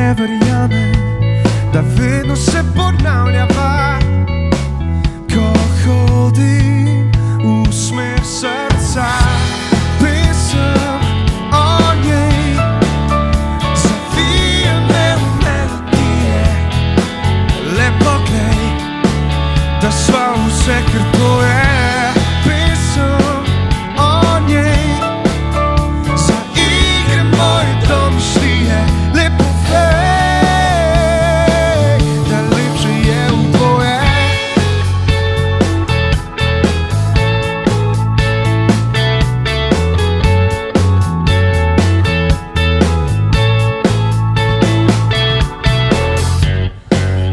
ne verjame, da vedno se ponavljava, ko hodim v smer srca. Pesem o njej zavije me v melodije. Le poglej, da sva vse, kar to je. Pesem o njej zaigre moje domišljije. Le povej, da lepše je oboje.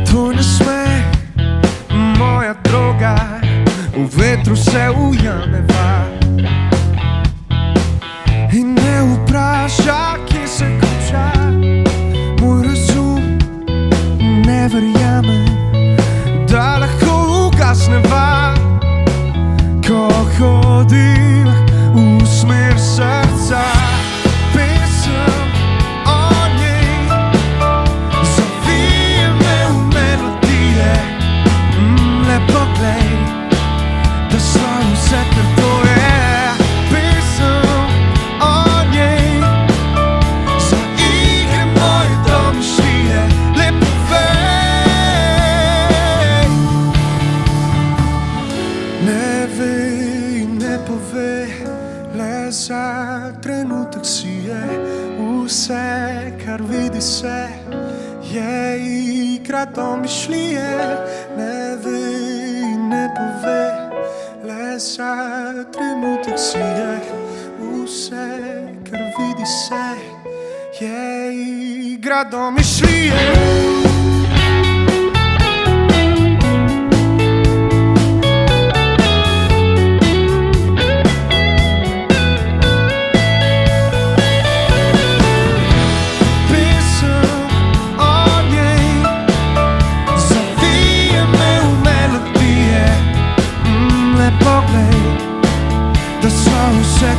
Tvoj nasmeh, moja droga, v vetru se ujameva in ne vpraša, kje se konča. Moj razum ne verjame, da lahko ugasneva, ko hodim v smer srca. Pesem o njej zavije me v melodije. Le poglej, da sva vse, kar to je. Pesem o njej zaigre moje domišljije. Le povej, ne ve in ne pove, le za trenutek si je. Vse, kar vidi se, je igra domišljije. Ne ve in ne pove, le za trenutek si je. Vse, kar vidi se, je igra domišljije. Poglej, da sva vse,